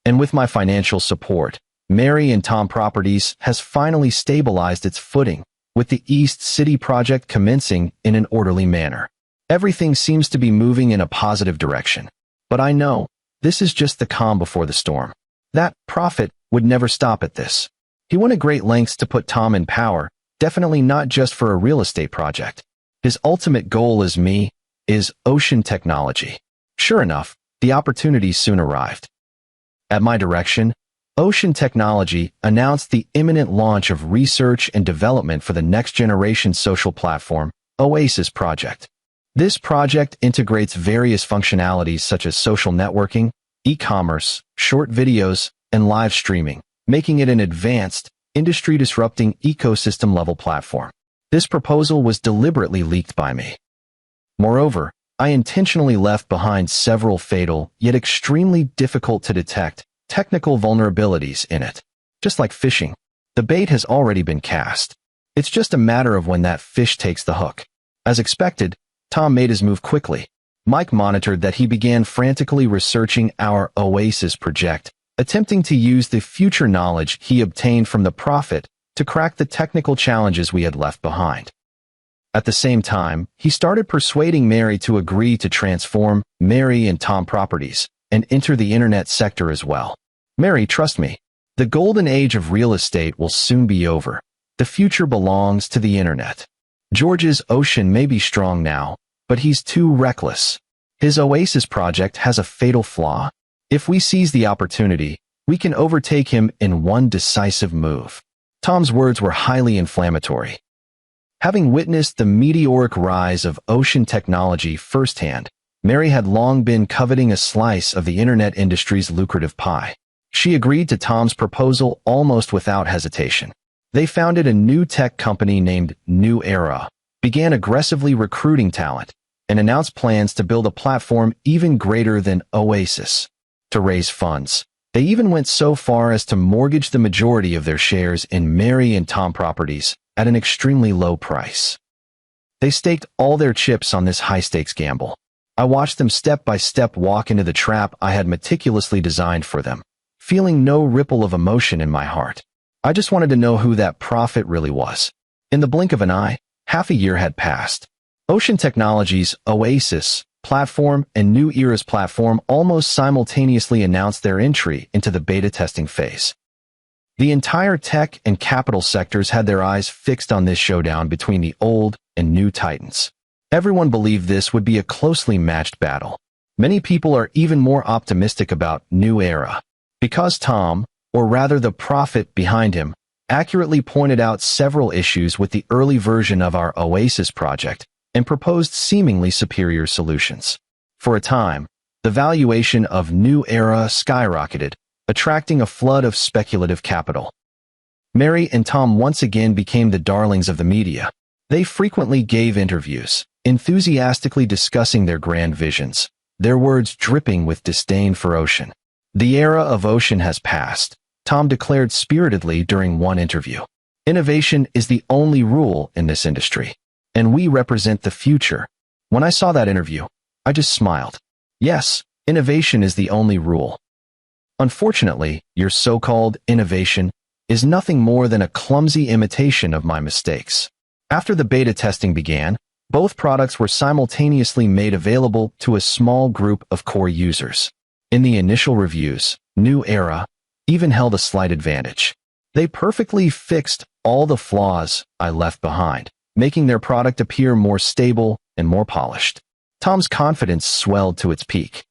And with my financial support, Mary and Tom Properties has finally stabilized its footing, with the East City project commencing in an orderly manner. Everything seems to be moving in a positive direction. But I know, this is just the calm before the storm. That prophet would never stop at this. He went to great lengths to put Tom in power, definitely not just for a real estate project. His ultimate goal is Ocean Technology. Sure enough, the opportunity soon arrived. At my direction, Ocean Technology announced the imminent launch of research and development for the next-generation social platform, Oasis Project. This project integrates various functionalities such as social networking, e-commerce, short videos, and live streaming, making it an advanced, industry-disrupting ecosystem-level platform. This proposal was deliberately leaked by me. Moreover, I intentionally left behind several fatal, yet extremely difficult to detect, technical vulnerabilities in it. Just like fishing, the bait has already been cast. It's just a matter of when that fish takes the hook. As expected, Tom made his move quickly. Mike monitored that he began frantically researching our Oasis project, attempting to use the future knowledge he obtained from the prophet to crack the technical challenges we had left behind. At the same time, he started persuading Mary to agree to transform Mary and Tom Properties and enter the internet sector as well. Mary, trust me, the golden age of real estate will soon be over. The future belongs to the internet. George's ocean may be strong now, but he's too reckless. His Oasis project has a fatal flaw. If we seize the opportunity, we can overtake him in one decisive move. Tom's words were highly inflammatory. Having witnessed the meteoric rise of ocean technology firsthand, Mary had long been coveting a slice of the internet industry's lucrative pie. She agreed to Tom's proposal almost without hesitation. They founded a new tech company named New Era, began aggressively recruiting talent, and announced plans to build a platform even greater than Oasis. To raise funds, they even went so far as to mortgage the majority of their shares in Mary and Tom properties at an extremely low price. They staked all their chips on this high-stakes gamble. I watched them step by step walk into the trap I had meticulously designed for them, feeling no ripple of emotion in my heart. I just wanted to know who that prophet really was. In the blink of an eye, half a year had passed. Ocean Technologies' Oasis platform and New Era's platform almost simultaneously announced their entry into the beta testing phase. The entire tech and capital sectors had their eyes fixed on this showdown between the old and new titans. Everyone believed this would be a closely matched battle. Many people are even more optimistic about New Era, because Tom, or rather the prophet behind him, accurately pointed out several issues with the early version of our Oasis project and proposed seemingly superior solutions. For a time, the valuation of New Era skyrocketed, attracting a flood of speculative capital. Mary and Tom once again became the darlings of the media. They frequently gave interviews, enthusiastically discussing their grand visions, their words dripping with disdain for ocean. The era of ocean has passed, Tom declared spiritedly during one interview. Innovation is the only rule in this industry, and we represent the future. When I saw that interview, I just smiled. Yes, innovation is the only rule. Unfortunately, your so-called innovation is nothing more than a clumsy imitation of my mistakes. After the beta testing began, both products were simultaneously made available to a small group of core users. In the initial reviews, New Era even held a slight advantage. They perfectly fixed all the flaws I left behind, making their product appear more stable and more polished. Tom's confidence swelled to its peak.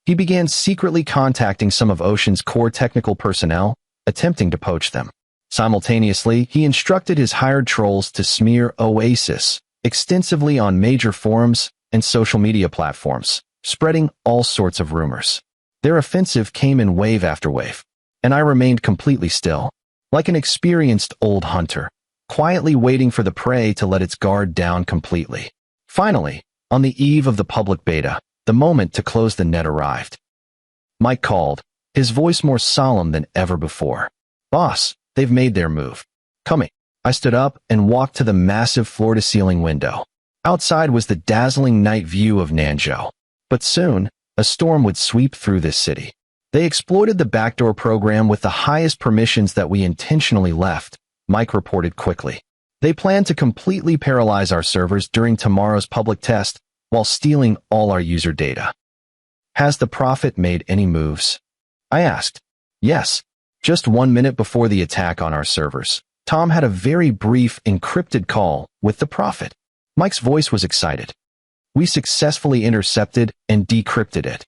He began secretly contacting some of Ocean's core technical personnel, attempting to poach them. Simultaneously, he instructed his hired trolls to smear Oasis extensively on major forums and social media platforms, spreading all sorts of rumors. Their offensive came in wave after wave, and I remained completely still, like an experienced old hunter, quietly waiting for the prey to let its guard down completely. Finally, on the eve of the public beta, the moment to close the net arrived. Mike called, his voice more solemn than ever before. "Boss, they've made their move. Coming." I stood up and walked to the massive floor-to-ceiling window. Outside was the dazzling night view of Nanzhou. But soon, a storm would sweep through this city. They exploited the backdoor program with the highest permissions that we intentionally left, Mike reported quickly. They plan to completely paralyze our servers during tomorrow's public test while stealing all our user data. Has the prophet made any moves? I asked. Yes. Just 1 minute before the attack on our servers, Tom had a very brief encrypted call with the prophet. Mike's voice was excited. We successfully intercepted and decrypted it.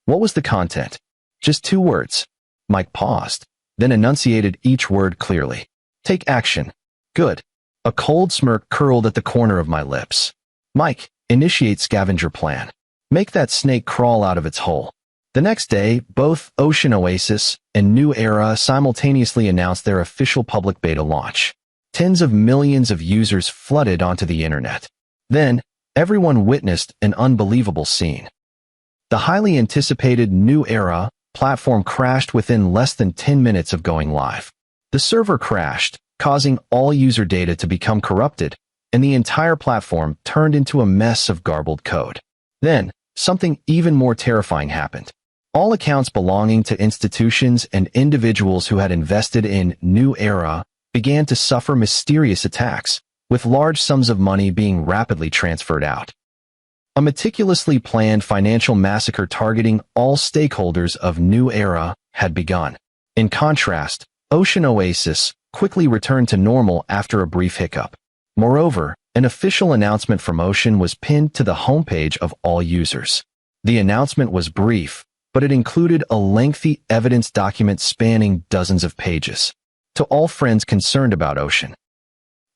What was the content? Just 2 words. Mike paused, then enunciated each word clearly. Take action. Good. A cold smirk curled at the corner of my lips. Mike, initiate scavenger plan. Make that snake crawl out of its hole. The next day, both Ocean Oasis and New Era simultaneously announced their official public beta launch. Tens of millions of users flooded onto the internet. Then, everyone witnessed an unbelievable scene. The highly anticipated New Era platform crashed within less than 10 minutes of going live. The server crashed, causing all user data to become corrupted, and the entire platform turned into a mess of garbled code. Then, something even more terrifying happened. All accounts belonging to institutions and individuals who had invested in New Era began to suffer mysterious attacks, with large sums of money being rapidly transferred out. A meticulously planned financial massacre targeting all stakeholders of New Era had begun. In contrast, Ocean Oasis quickly returned to normal after a brief hiccup. Moreover, an official announcement from Ocean was pinned to the homepage of all users. The announcement was brief, but it included a lengthy evidence document spanning dozens of pages. To all friends concerned about Ocean.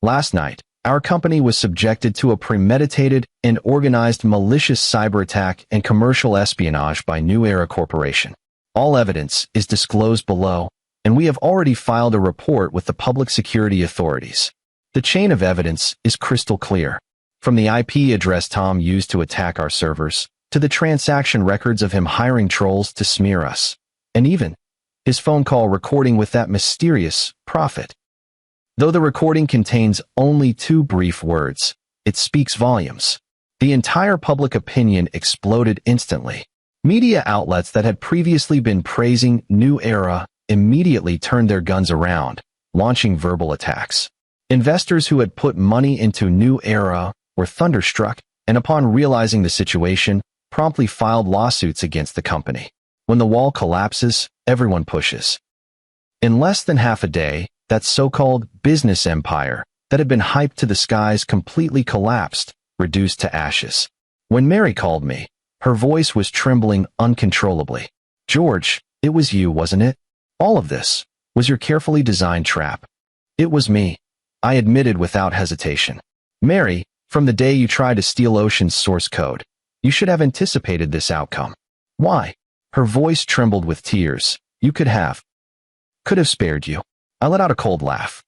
Last night, our company was subjected to a premeditated and organized malicious cyber attack and commercial espionage by New Era Corporation. All evidence is disclosed below, and we have already filed a report with the public security authorities. The chain of evidence is crystal clear. From the IP address Tom used to attack our servers, to the transaction records of him hiring trolls to smear us, and even his phone call recording with that mysterious prophet. Though the recording contains only 2 brief words, it speaks volumes. The entire public opinion exploded instantly. Media outlets that had previously been praising New Era immediately turned their guns around, launching verbal attacks. Investors who had put money into New Era were thunderstruck, and upon realizing the situation, promptly filed lawsuits against the company. When the wall collapses, everyone pushes. In less than half a day, that so-called business empire that had been hyped to the skies completely collapsed, reduced to ashes. When Mary called me, her voice was trembling uncontrollably. "George, it was you, wasn't it? All of this was your carefully designed trap." "It was me," I admitted without hesitation. "Mary, from the day you tried to steal Ocean's source code, you should have anticipated this outcome." "Why?" Her voice trembled with tears. "You could have spared you." I let out a cold laugh.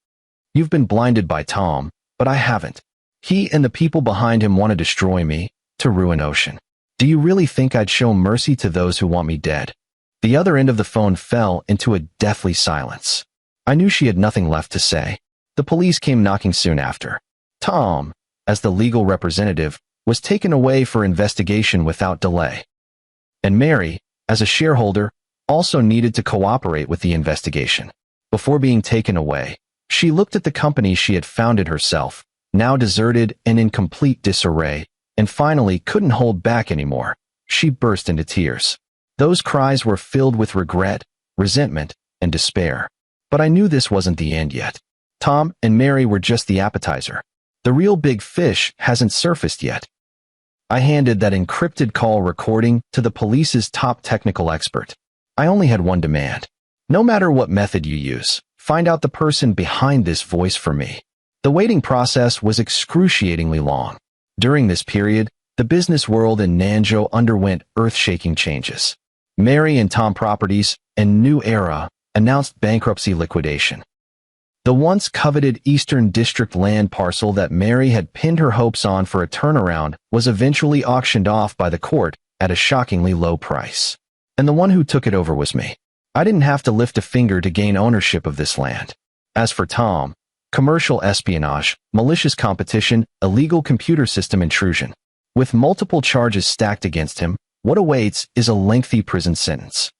"You've been blinded by Tom, but I haven't. He and the people behind him want to destroy me, to ruin Ocean. Do you really think I'd show mercy to those who want me dead?" The other end of the phone fell into a deathly silence. I knew she had nothing left to say. The police came knocking soon after. Tom, as the legal representative, was taken away for investigation without delay. And Mary, as a shareholder, also needed to cooperate with the investigation. Before being taken away, she looked at the company she had founded herself, now deserted and in complete disarray, and finally couldn't hold back anymore. She burst into tears. Those cries were filled with regret, resentment, and despair. But I knew this wasn't the end yet. Tom and Mary were just the appetizer. The real big fish hasn't surfaced yet. I handed that encrypted call recording to the police's top technical expert. I only had one demand. No matter what method you use, find out the person behind this voice for me. The waiting process was excruciatingly long. During this period, the business world in Nanjo underwent earth-shaking changes. Mary and Tom Properties and New Era announced bankruptcy liquidation. The once coveted Eastern District land parcel that Mary had pinned her hopes on for a turnaround was eventually auctioned off by the court at a shockingly low price. And the one who took it over was me. I didn't have to lift a finger to gain ownership of this land. As for Tom, commercial espionage, malicious competition, illegal computer system intrusion. With multiple charges stacked against him, what awaits is a lengthy prison sentence.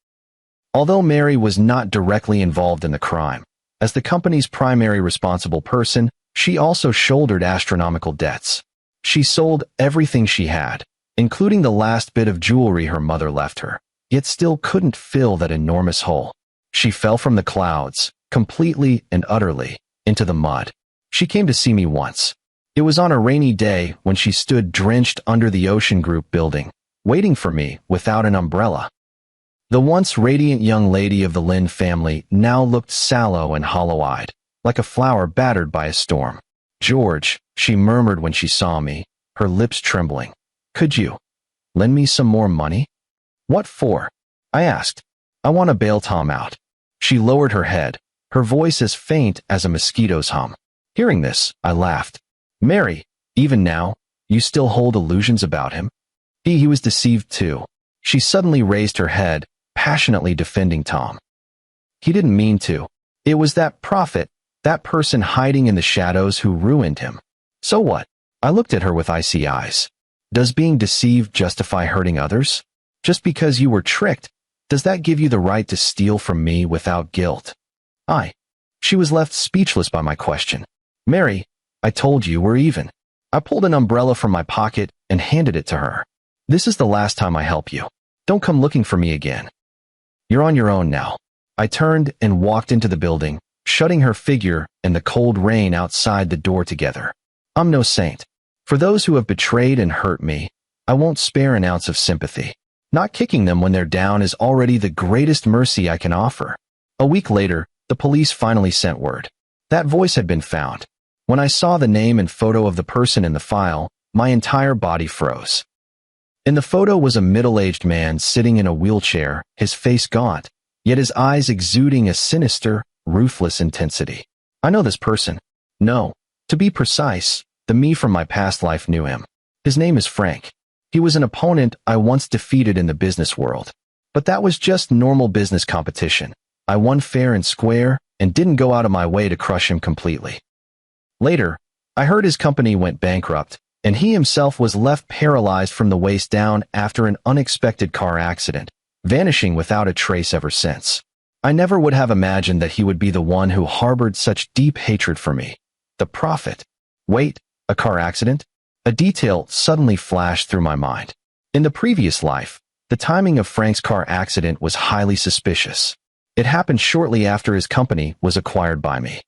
Although Mary was not directly involved in the crime, as the company's primary responsible person, she also shouldered astronomical debts. She sold everything she had, including the last bit of jewelry her mother left her, yet still couldn't fill that enormous hole. She fell from the clouds, completely and utterly, into the mud. She came to see me once. It was on a rainy day when she stood drenched under the Ocean Group building, waiting for me without an umbrella. The once radiant young lady of the Lin family now looked sallow and hollow-eyed, like a flower battered by a storm. "George," she murmured when she saw me, her lips trembling. "Could you lend me some more money?" "What for?" I asked. "I want to bail Tom out." She lowered her head, her voice as faint as a mosquito's hum. Hearing this, I laughed. "Mary, even now, you still hold illusions about him?" He was deceived too. She suddenly raised her head, passionately defending Tom. "He didn't mean to. It was that prophet, that person hiding in the shadows who ruined him." "So what?" I looked at her with icy eyes. "Does being deceived justify hurting others? Just because you were tricked, does that give you the right to steal from me without guilt?" She was left speechless by my question. "Mary, I told you we're even." I pulled an umbrella from my pocket and handed it to her. "This is the last time I help you. Don't come looking for me again. You're on your own now." I turned and walked into the building, shutting her figure and the cold rain outside the door together. I'm no saint. For those who have betrayed and hurt me, I won't spare an ounce of sympathy. Not kicking them when they're down is already the greatest mercy I can offer. A week later, the police finally sent word. That voice had been found. When I saw the name and photo of the person in the file, my entire body froze. In the photo was a middle-aged man sitting in a wheelchair, his face gaunt, yet his eyes exuding a sinister, ruthless intensity. I know this person. No, to be precise, the me from my past life knew him. His name is Frank. He was an opponent I once defeated in the business world. But that was just normal business competition. I won fair and square, and didn't go out of my way to crush him completely. Later, I heard his company went bankrupt, and he himself was left paralyzed from the waist down after an unexpected car accident, vanishing without a trace ever since. I never would have imagined that he would be the one who harbored such deep hatred for me. The prophet. Wait, a car accident? A detail suddenly flashed through my mind. In the previous life, the timing of Frank's car accident was highly suspicious. It happened shortly after his company was acquired by me.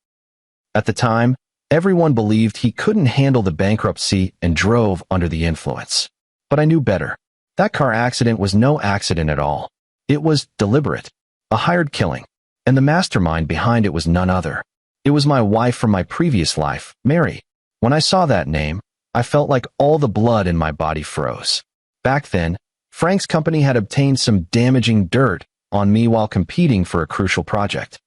At the time, everyone believed he couldn't handle the bankruptcy and drove under the influence. But I knew better. That car accident was no accident at all. It was deliberate, a hired killing, and the mastermind behind it was none other. It was my wife from my previous life, Mary. When I saw that name, I felt like all the blood in my body froze. Back then, Frank's company had obtained some damaging dirt on me while competing for a crucial project.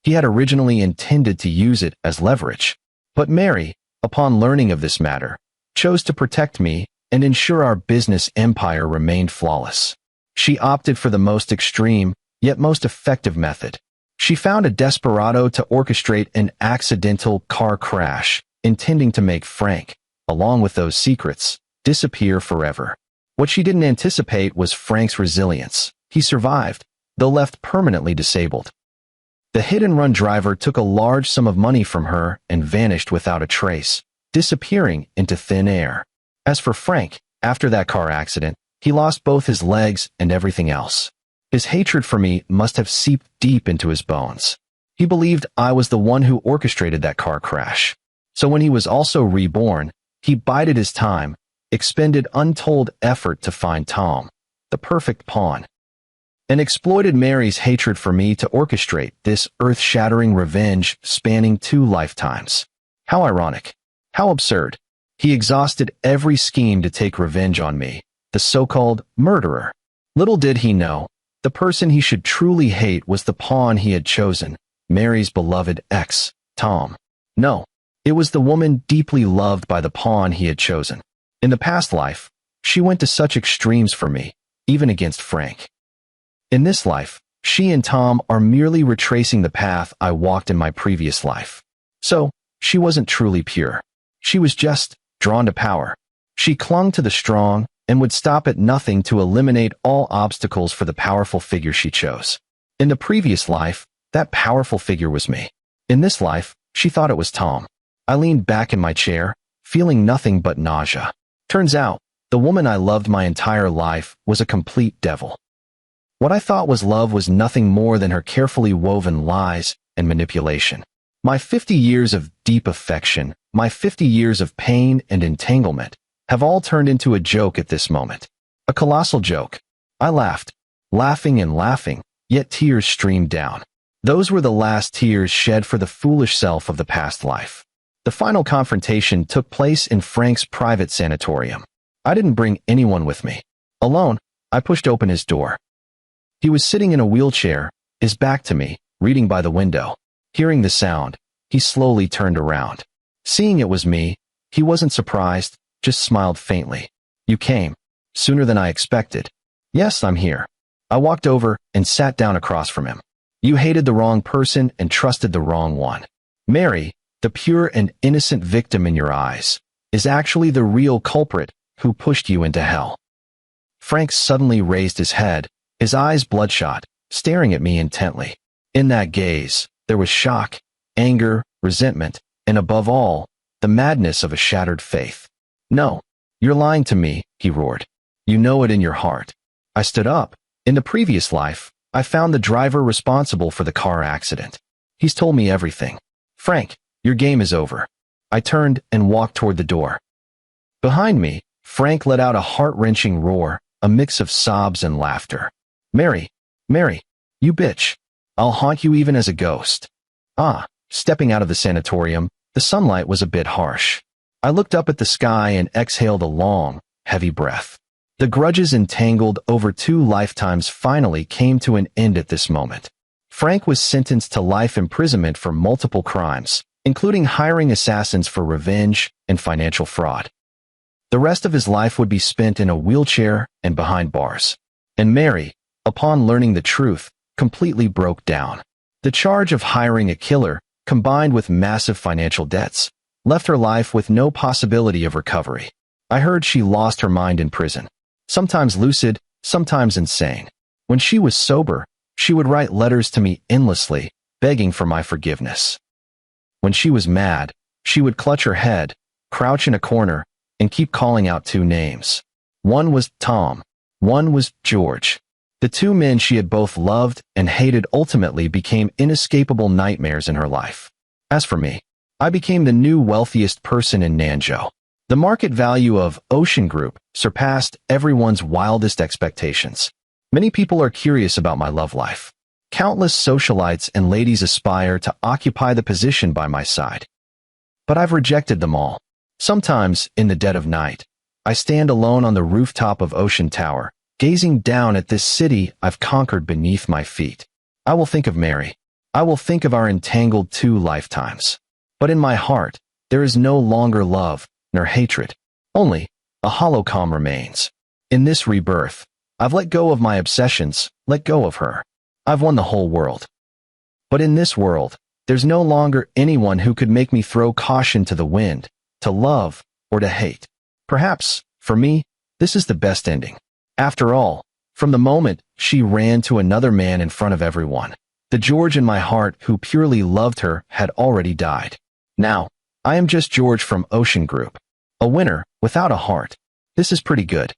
He had originally intended to use it as leverage. But Mary, upon learning of this matter, chose to protect me and ensure our business empire remained flawless. She opted for the most extreme, yet most effective method. She found a desperado to orchestrate an accidental car crash, intending to make Frank, along with those secrets, disappear forever. What she didn't anticipate was Frank's resilience. He survived, though left permanently disabled. The hit-and-run driver took a large sum of money from her and vanished without a trace, disappearing into thin air. As for Frank, after that car accident, he lost both his legs and everything else. His hatred for me must have seeped deep into his bones. He believed I was the one who orchestrated that car crash. So when he was also reborn, he bided his time, expended untold effort to find Tom, the perfect pawn, and exploited Mary's hatred for me to orchestrate this earth-shattering revenge spanning 2 lifetimes. How ironic. How absurd. He exhausted every scheme to take revenge on me, the so-called murderer. Little did he know, the person he should truly hate was the pawn he had chosen, Mary's beloved ex, Tom. No, it was the woman deeply loved by the pawn he had chosen. In the past life, she went to such extremes for me, even against Frank. In this life, she and Tom are merely retracing the path I walked in my previous life. So, she wasn't truly pure. She was just drawn to power. She clung to the strong and would stop at nothing to eliminate all obstacles for the powerful figure she chose. In the previous life, that powerful figure was me. In this life, she thought it was Tom. I leaned back in my chair, feeling nothing but nausea. Turns out, the woman I loved my entire life was a complete devil. What I thought was love was nothing more than her carefully woven lies and manipulation. My 50 years of deep affection, my 50 years of pain and entanglement, have all turned into a joke at this moment. A colossal joke. I laughed, laughing and laughing, yet tears streamed down. Those were the last tears shed for the foolish self of the past life. The final confrontation took place in Frank's private sanatorium. I didn't bring anyone with me. Alone, I pushed open his door. He was sitting in a wheelchair, his back to me, reading by the window. Hearing the sound, he slowly turned around. Seeing it was me, he wasn't surprised, just smiled faintly. "You came. Sooner than I expected." "Yes, I'm here." I walked over and sat down across from him. "You hated the wrong person and trusted the wrong one. Mary, the pure and innocent victim in your eyes, is actually the real culprit who pushed you into hell." Frank suddenly raised his head, his eyes bloodshot, staring at me intently. In that gaze, there was shock, anger, resentment, and above all, the madness of a shattered faith. "No, You're lying to me, he roared. You know it in your heart. I stood up. In the previous life, I found the driver responsible for the car accident. He's told me everything. Frank, your game is over. I turned and walked toward the door. Behind me, Frank let out a heart-wrenching roar, a mix of sobs and laughter. Mary, you bitch. I'll haunt you even as a ghost. Stepping out of the sanatorium, the sunlight was a bit harsh. I looked up at the sky and exhaled a long, heavy breath. The grudges entangled over 2 lifetimes finally came to an end at this moment. Frank was sentenced to life imprisonment for multiple crimes, including hiring assassins for revenge and financial fraud. The rest of his life would be spent in a wheelchair and behind bars. And Mary, upon learning the truth, completely broke down. The charge of hiring a killer, combined with massive financial debts, left her life with no possibility of recovery. I heard she lost her mind in prison. Sometimes lucid, sometimes insane. When she was sober, she would write letters to me endlessly, begging for my forgiveness. When she was mad, she would clutch her head, crouch in a corner, and keep calling out 2 names. One was Tom. One was George. The 2 men she had both loved and hated ultimately became inescapable nightmares in her life. As for me, I became the new wealthiest person in Nanzhou. The market value of Ocean Group surpassed everyone's wildest expectations. Many people are curious about my love life. Countless socialites and ladies aspire to occupy the position by my side. But I've rejected them all. Sometimes, in the dead of night, I stand alone on the rooftop of Ocean Tower, gazing down at this city I've conquered beneath my feet. I will think of Mary. I will think of our entangled 2 lifetimes. But in my heart, there is no longer love, nor hatred. Only a hollow calm remains. In this rebirth, I've let go of my obsessions, let go of her. I've won the whole world. But in this world, there's no longer anyone who could make me throw caution to the wind, to love, or to hate. Perhaps, for me, this is the best ending. After all, from the moment she ran to another man in front of everyone, the George in my heart who purely loved her had already died. Now, I am just George from Ocean Group. A winner without a heart. This is pretty good.